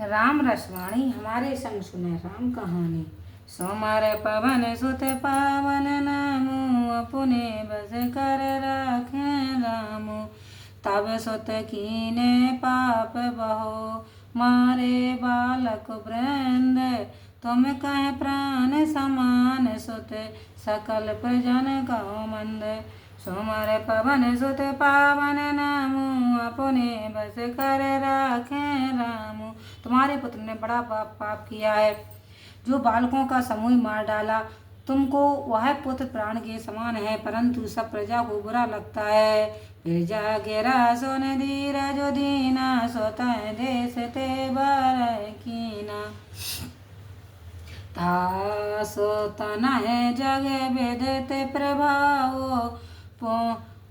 राम रसवाणी हमारे संग सुने राम कहानी। सोमवार पवन सुत पावन नामु, अपने बस कर राखे रामु। तब सुत कीने पाप बहो, मारे बालक वृंद। तुम कह प्राण समान सुत, सकल प्रजन कहो मंद। सोमवार पवन सुत पावन नामु, अपने बस कर राखे रामु। तुम्हारे पुत्र ने बड़ा पाप किया है, जो बालकों का समूह मार डाला। तुमको वह पुत्र प्राण के समान है, परंतु सब प्रजा को बुरा लगता है। फिर जागेरा सोन धीरा जो दीना, सोतः देश ते बर कीना। था सोतन है जग वेदते प्रभाव,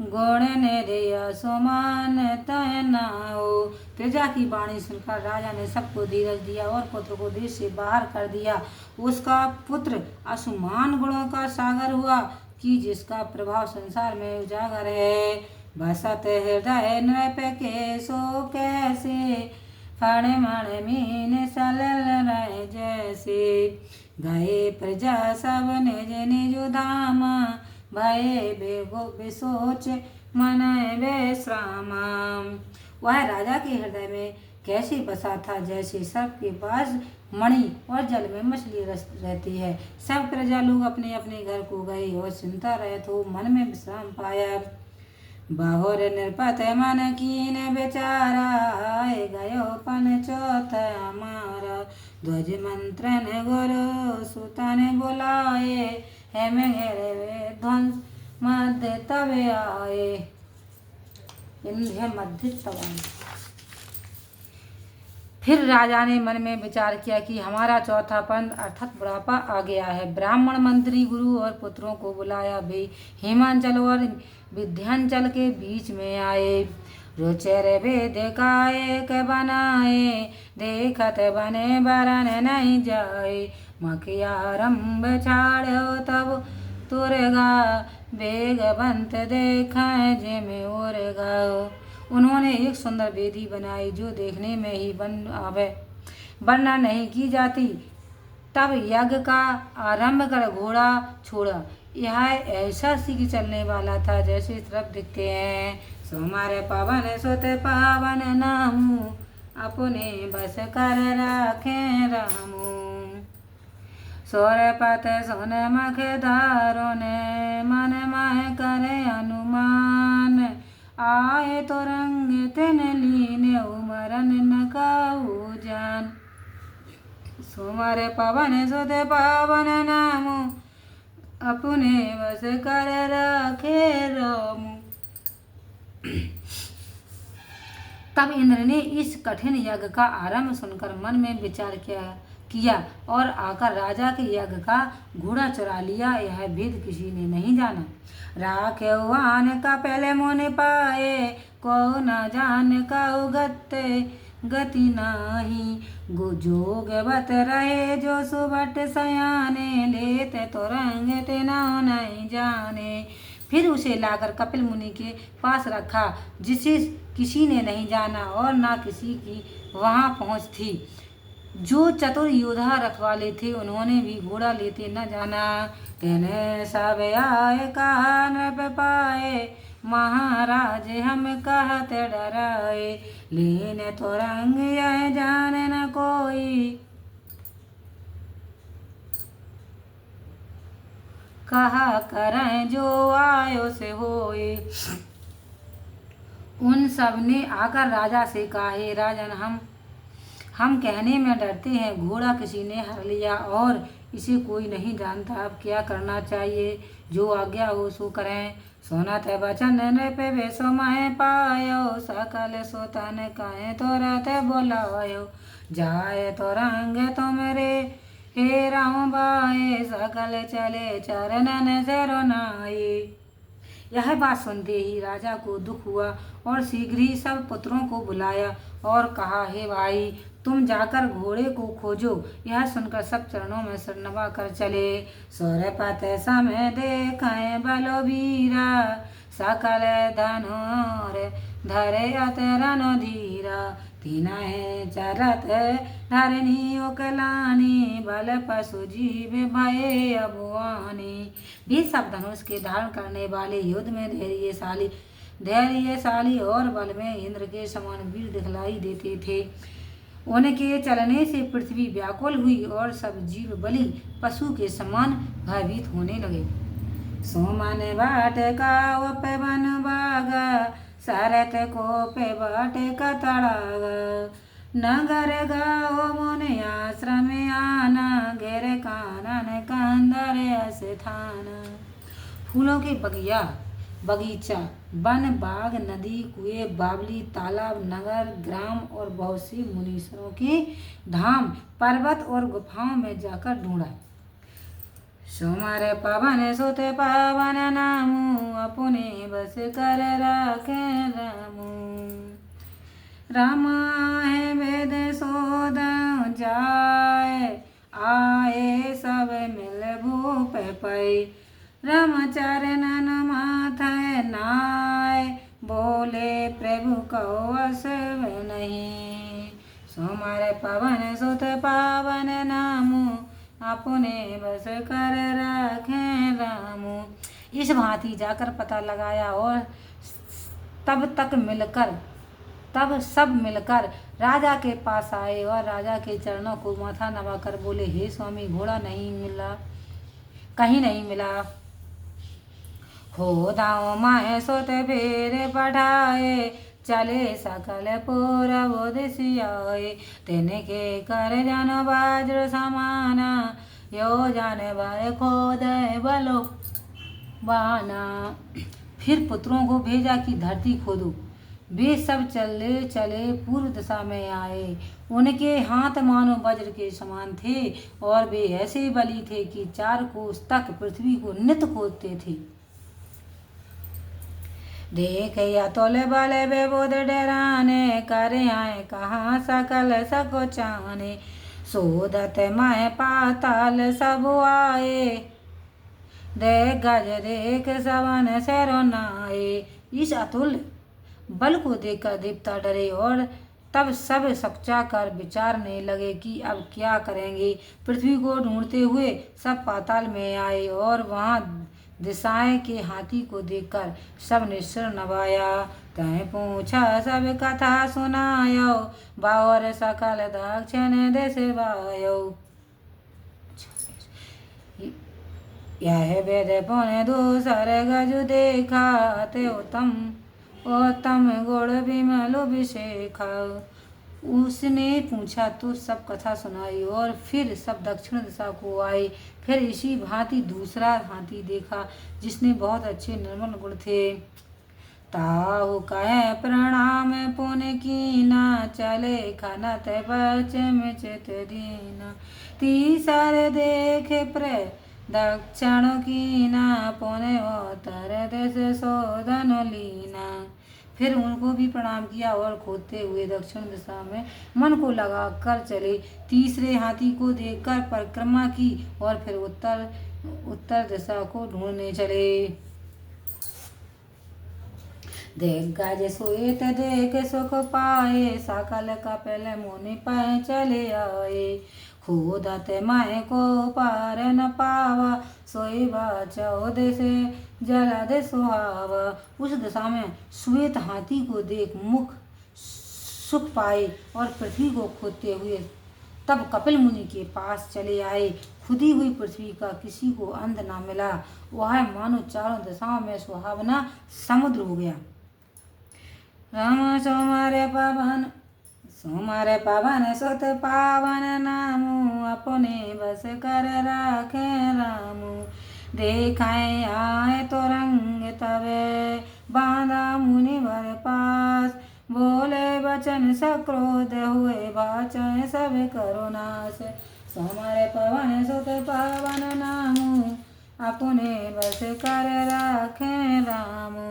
गुण ने दिया सुमान तनाओ। प्रजा की वाणी सुनकर राजा ने सबको धीरज दिया और पुत्र को देश से बाहर कर दिया। उसका पुत्र असुमान गुणों का सागर हुआ, कि जिसका प्रभाव संसार में उजागर है। बसत हृदय नृप के सो कैसे, फण मण मीन सलल रह जैसे। गए प्रजा सब निज निज धामा, भय बेगो बेसोच मन विश्रामा। वह राजा के हृदय में कैसे बसा था, जैसे सर्प के पास मणि और जल में मछली रहती है। सब प्रजा लोग अपने अपने घर को गए और चिंता रहित हो मन में विश्राम पाया। बहुर निरपत मन कीन बेचारा, गयो पन चौथ हमारा। ध्वज मंत्रन गुरु सुतन बुलाए, हेम घेरे ध्वंस मध्य तब आए। इंध्य मध्य तब आए। फिर राजा ने मन में विचार किया कि हमारा चौथा पंथ अर्थात बुढ़ापा आ गया है। ब्राह्मण मंत्री गुरु और पुत्रों को बुलाया। वे हिमांचल और विंध्याचल के बीच में आए। रुचिर वेदिकाए के बनाए, देखत बने बरन नहीं जाए। मखियारंभ छाड़ो तब तुरगा, वेगवंत देखें जिम उर्गा। उन्होंने एक सुंदर वेदी बनाई, जो देखने में ही बन आवे, वर्णना नहीं की जाती। तब यज्ञ का आरंभ कर घोड़ा छोड़ा। यह ऐसा सीख चलने वाला था जैसे तरफ दिखते हैं। सोमवार पवन सुत पावन नामु, अपने बस कर राखे रामु। सोरपत सोन मख धारो ने, मन माह करे अनुमान। आए तो रंग तिन लीने, उमरन न काहू जान। सोमवार पवन सुत पावन नामु, अपने बस कर राखे रामु। तब इंद्र ने इस कठिन यज्ञ का आरंभ सुनकर मन में विचार किया और आकर राजा के यज्ञ का घोड़ा चुरा लिया। यह भेद किसी ने नहीं जाना। राखे वान का पहले मोने पाए, को न जान काऊ गति नाही। जोगवत रहे जो सुबट सयाने, लेते तो रंग ते नहीं जाने। फिर उसे लाकर कपिल मुनि के पास रखा, जिसे किसी ने नहीं जाना और ना किसी की वहाँ पहुँच थी। जो चतुर योद्धा रखवाले थे, उन्होंने भी घोड़ा लेते न जाना। तेने सब आए कहा नृप पाए, महाराज हम कहत डराए। लेने तो रंग यह जाने न कोई, कहा करें जो आयो से होए। उन सब ने आकर राजा से कहा, हे राजन, हम कहने में डरते हैं। घोड़ा किसी ने हर लिया और इसे कोई नहीं जानता। अब क्या करना चाहिए? जो आज्ञा हो सो करें। सोनत बचन नृप बेसो मह पायो, सकल सोतन कहे तो रथ बोलायो। जाए तो रंग तुमरे हे राम बाए, सकल चले चरणन से रोनाए। यह बात सुनते ही राजा को दुख हुआ और शीघ्र ही सब पुत्रों को बुलाया और कहा, हे भाई, तुम जाकर घोड़े को खोजो। यह सुनकर सब चरणों में सिर नवा कर चले। सौरपत समय देखें बलवीरा, सकल धनुर धरे अतरन धीरा। तीना है चरत धरनी उकलानी बल पशु जीव भये अबुआनी। वे सब धनुष के धारण करने वाले युद्ध में धैर्यशाली और बल में इंद्र के समान वीर दिखलाई देते थे। उनके चलने से पृथ्वी व्याकुल हुई और सब जीव बलि पशु के समान भयभीत होने लगे। सोमन बाट का उपवन बाग सरत को पे बाट का तड़ाग नगर गाओ मुन आश्रम आना घेर कानन कंदर स्थान। फूलों के बगीचा वन बाग नदी कुएं बावली तालाब नगर ग्राम और बहुत से मुनीश्वरों के धाम पर्वत और गुफाओं में जाकर ढूंढा। सोमर पवन सुत पावन नामू अपने बस कर राखे रामू। रामा है वेद सोद जाए आए सब मिल भूप पै रामचरणन माथे नाय बोले प्रभु कहो असव नहीं। सोमर पवन सुत पावन नामू अपने बस कर रखे रामू। इस भांति जाकर पता लगाया और तब सब मिलकर राजा के पास आए और राजा के चरणों को माथा नवाकर बोले, हे स्वामी घोड़ा नहीं मिला, कहीं नहीं मिला। हो दाओ माए सोत फेर पढ़ाए चले सकल पूरब दिशियाए। तिनके कर जानो वज्र समाना यो जाने बारे खोद बलो बाना। फिर पुत्रों को भेजा कि धरती खोदो। वे सब चले पूर्व दिशा में आए। उनके हाथ मानो वज्र के समान थे और वे ऐसे बली थे कि 4 कोस तक पृथ्वी को नित खोदते थे। देख या तोले बाले बेबोध डराने करे आए कहाँ सकल सको चाने। सोदत माए पाताल सब आए देख गज देख सवन सैरो नाए। इस अतुल बल को देखकर देवता डरे और तब सब सच्चा कर विचारने लगे कि अब क्या करेंगे। पृथ्वी को ढूंढते हुए सब पाताल में आए और वहां दिशाएं के हाथी को देखकर सब ने सिर नवाया। तय पूछा सब कथा सुनायो बावर सकल दक्षिण देश वायो। यह वेद पुण्य दूसर गज देखा ते उत्तम गुण विमल अभिषेक। उसने पूछा तो सब कथा सुनाई और फिर सब दक्षिण दिशा को आए। फिर इसी भांति दूसरा हाथी देखा जिसने बहुत अच्छे निर्मल गुण थे। ताहु कहे प्रणाम पुण्य कीना चले खनत पश्चिम चित दीना। तीसर देख प्र दक्षिण कीना पुण्य उत्तर देश शोधन लीना। फिर उनको भी प्रणाम किया और खोदते हुए दक्षिण दिशा में मन को लगा कर चले। तीसरे हाथी को देखकर परिक्रमा की और फिर उत्तर दिशा को ढूंढने चले। देख गज सोएत देख सुख पाए सकल कपिल मुनि पै चले आए। खोदत माए को पार न पावा सोईबा चौदिस जलद सुहावा। उस दशा में श्वेत हाथी को देख मुख सुख पाए और पृथ्वी को खोदते हुए तब कपिल मुनि के पास चले आए। खुदी हुई पृथ्वी का किसी को अंत न मिला। वह मानो चारों दिशाओं में सुहावना समुद्र हो गया। राम सोमर पवन सुत पावन नामू अपने बस कर राखे रामू। देखाए आए तो रंग तबे बांधा मुनि वर पास। बोले वचन सक्रोध हुए बाचन सब करो नाश। सोमर पवन सुत पावन नामू अपने बस कर राखे रामू।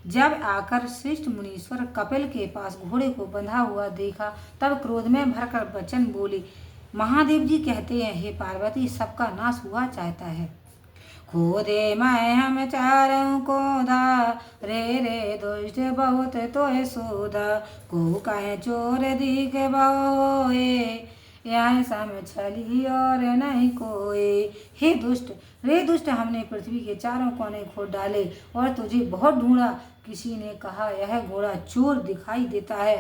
जब आकर श्रेष्ठ मुनीश्वर कपिल के पास घोड़े को बंधा हुआ देखा तब क्रोध में भरकर वचन बोले, महादेव जी कहते हैं, हे पार्वती सबका नाश हुआ चाहता है। खो दे मैं हम चारों को धा रे दुष्ट बहुत तो सुधा को कहे चोर दिख बोए यहाँ सम छली और नहीं कोई। हे दुष्ट, रे दुष्ट, हमने पृथ्वी के चारों कोने खोद डाले और तुझे बहुत ढूंढा। किसी ने कहा यह घोड़ा चोर दिखाई देता है,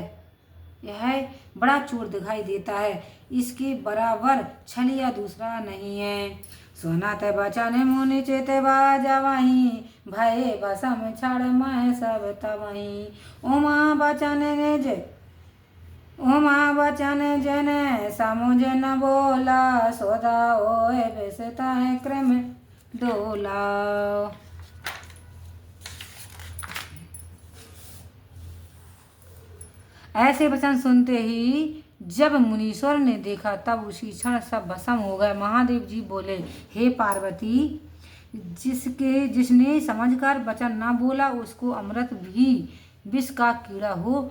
यह बड़ा चोर दिखाई देता है, इसके बराबर छलिया दूसरा नहीं है। सुनत बचन मुनि चित बाजवहीं भय भसम छड़ मह सब तवहीं। उमा बचन जन समुझ न बोला सोदा ओए बेसता है क्रम डोला। ऐसे वचन सुनते ही जब मुनीश्वर ने देखा तब उसी क्षण सब भस्म हो गए। महादेव जी बोले, हे पार्वती, जिसने समझकर वचन ना बोला उसको अमृत भी विष का कीड़ा हो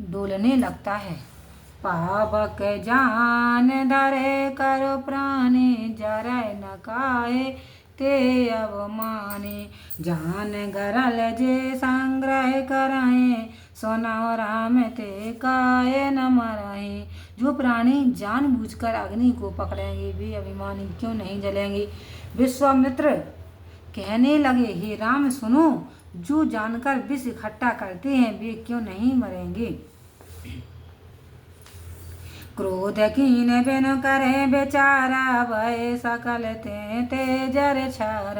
डोलने लगता है। पावक जान धरे करो प्राणे जरय न काए ते अवमाने। जान गरल जे संग्रह कराए सोना राम ते काय न मराए। जो प्राणी जानबूझकर अग्नि को पकड़ेंगे वे अभिमानी क्यों नहीं जलेंगे। विश्वामित्र कहने लगे, हे राम सुनो, जो जानकर विष इकट्ठा करते हैं वे क्यों नहीं मरेंगे। क्रोध कीन बिन करे बेचारा भय सकल ते जर छार।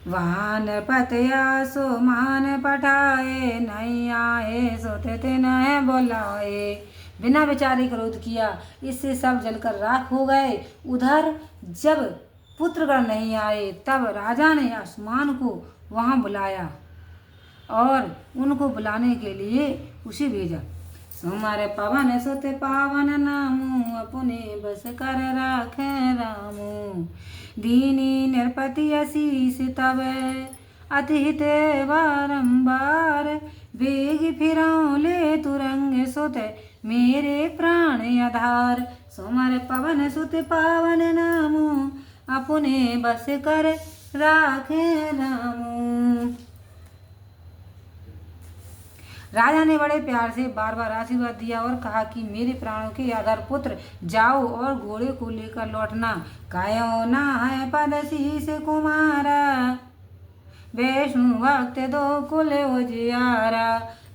वानरपतया सुमान पठाए नहीं आए सोते न बोलाए। बिना विचारे क्रोध किया, इससे सब जलकर राख हो गए। उधर जब पुत्रगण नहीं आए तब राजा ने आसमान को वहां बुलाया और उनको बुलाने के लिए उसे भेजा। सुमर पवन सुत पावन नामू अपने बस कर राखे रामू। दीनी नृपति असीस तब अतिहित बारंबार। बेग फिराऊं ले तुरंग सुत मेरे प्राण आधार। सुमर पवन सुत पावन नामू अपने बस कर राखे रामू। राजा ने बड़े प्यार से बार बार आशीर्वाद दिया और कहा कि मेरे प्राणों के आधार पुत्र, जाओ और घोड़े को लेकर लौटना। कायो ना है पद शीस कुमारा वैष्णु भक्त दो कुल उजियारा।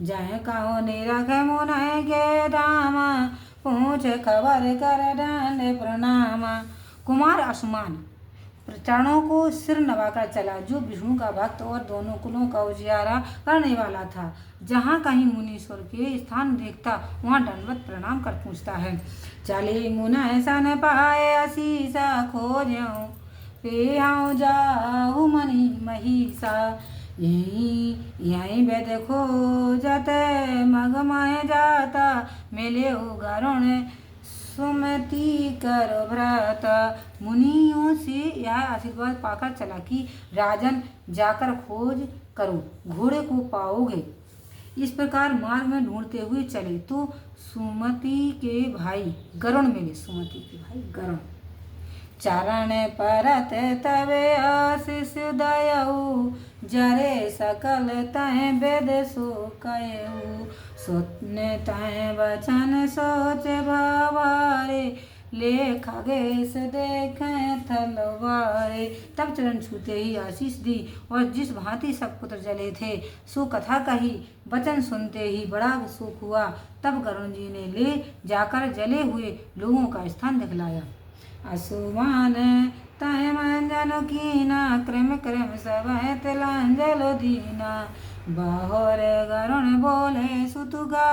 जय कहो निरख मुन के दामा पूछ खबर कर दंड प्रणाम। कुमार आसमान चरणों को सिर नवाकर चला, जो विष्णु का भक्त और दोनों कुलों का उजियारा करने वाला था। जहाँ कहीं मुनीश्वर के स्थान देखता वहाँ दंडवत प्रणाम कर पूछता है। चले मुन सन पाए असीसा खोजऊं पेआऊं जाऊ मनी महिषा। यहीं वेद खोजत मगमय जाता मिले गरुण सुमति कर व्रत। मुनियों से यह आशीर्वाद पाकर चला कि राजन जाकर खोज करो, घोड़े को पाओगे। इस प्रकार मार्ग में ढूंढते हुए चले तो सुमति के भाई गरुण मिले। सुमति के भाई गरुण चरण परत तवे आशीष दयऊ। जरे सकल तय वेद सो कयऊ। सुन तय वचन सोच भवारे ले खगेश देखे तलवारे। तब चरण छूते ही आशीष दी और जिस भांति सब पुत्र जले थे सो कथा कही। वचन सुनते ही बड़ा सुख हुआ। तब गरुण जी ने ले जाकर जले हुए लोगों का स्थान दिखलाया। असुमान तय मंजन कीना क्रम क्रम सब तिलांजल दीना। बाहर गरुण बोले सुतुगा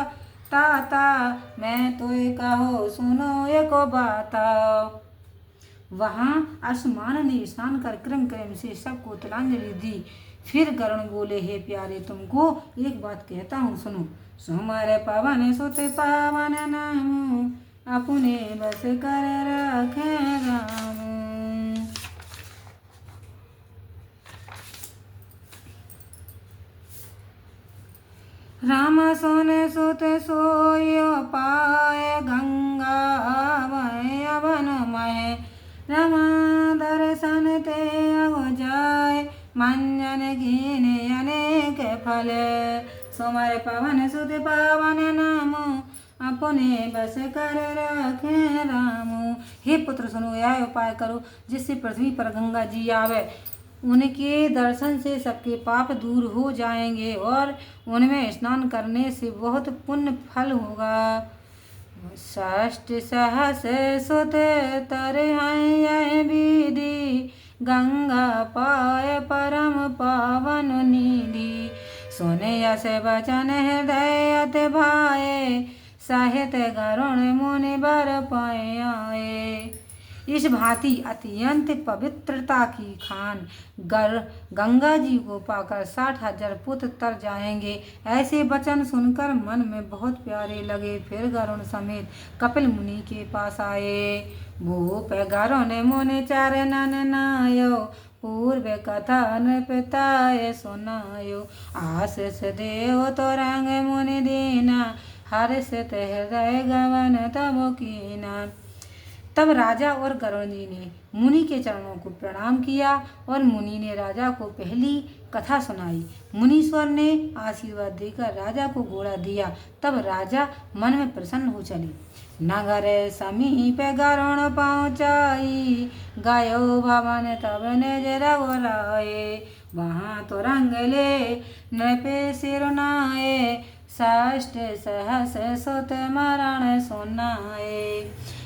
ताता मैं तो कहो सुनो एको बाता। वहाँ आसमान ने स्नान कर क्रम क्रम से सबको तिलांजलि दी। फिर गरुण बोले, हे प्यारे, तुमको एक बात कहता हूँ सुनो। सुमर पवन सुत पावन नाम अपने बस कर रखे राम। राम सोन सुत सोयो पाए गंगा वय अवन मय। रमा दर्शन ते अगो जाय मंजन कीने अनेक फल। सोमवार पवन सुत पावन नाम अपने बस कर रखे रामू। हे पुत्र सुनो, यह उपाय करो जिससे पृथ्वी पर गंगा जी आवे। उनके दर्शन से सबके पाप दूर हो जाएंगे और उनमें स्नान करने से बहुत पुण्य फल होगा। षष्ठ सहस सुत तर यह विधि गंगा पाय परम पावन निधि। सुने यस वचन हृदय अति भाए साहित्य गरुण मुनि बर पाए आए। इस भांति अत्यंत पवित्रता की खान गंगा जी को पाकर 60,000 पुत्र तर जाएंगे। ऐसे वचन सुनकर मन में बहुत प्यारे लगे। फिर गरुण समेत कपिल मुनि के पास आए। भूप गरुण मुनि चरणन नायो पूर्व कथा नृपताय सुनायो। आशीष देव तो रंग मुनि दीना हर्षित हृदय गवन तब कीना। तब राजा और गरुड़ जी ने मुनि के चरणों को प्रणाम किया और मुनि ने राजा को पहली कथा सुनाई। मुनीश्वर ने आशीर्वाद देकर राजा को घोड़ा दिया। तब राजा मन में प्रसन्न हो चले। नगर समीप गरुड़ पहुँचाई गयो भवन तब निज रघुराए। वहाँ तो रंग ले नृपे सिरुनाए षष्ठ सहस सुत मरण सुनाए।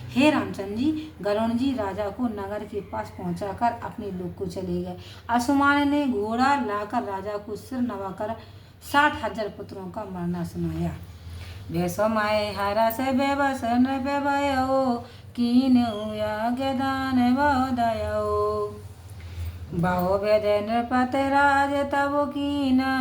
हे रामचंद्र जी, गरुड़ जी राजा को नगर के पास पहुंचाकर अपने लोक को चले गए। असुमान ने घोड़ा लाकर राजा को सिर नवाकर 60,000 पुत्रों का मरना सुनाया। वे समय हरस बेबस नृप भयो कीन यज्ञ दान दयो। बहु वेद नृपत राज तब कीना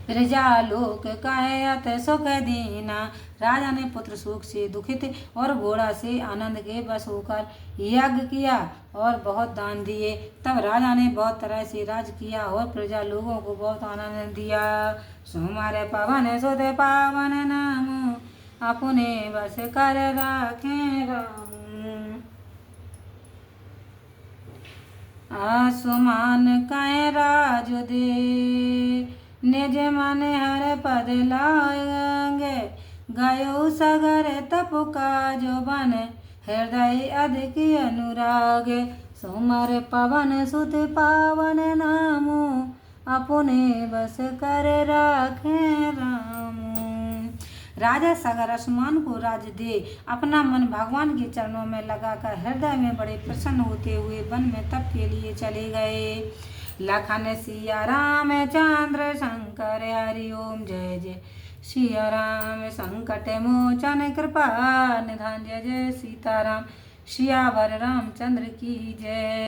प्रजालोक कायत सुख दीना। राजा ने पुत्र शोक से दुखित और घोड़ा से आनंद के बस होकर यज्ञ किया और बहुत दान दिए। तब राजा ने बहुत तरह से राज किया और प्रजा लोगों को बहुत आनंद दिया। सोमवार पवन सुत पावन नाम अपने बस कर राखे राम। आसुमान कै राज दे निज मन हर पद लाएंगे। गयो सगर तप काज बन हृदय अधिक अनुराग। सोमवार पवन सुत पावन नाम अपने बस कर राखे राम। राजा सगर आसमान को राज दे अपना मन भगवान के चरणों में लगाकर हृदय में बड़े प्रसन्न होते हुए वन में तप के लिए चले गए। लखन सिया राम चंद्र शंकर हरि ओम जय जय सिया राम। संकट मोचन कृपा निधान जय जय सीताराम। सियावर रामचंद्र की जय।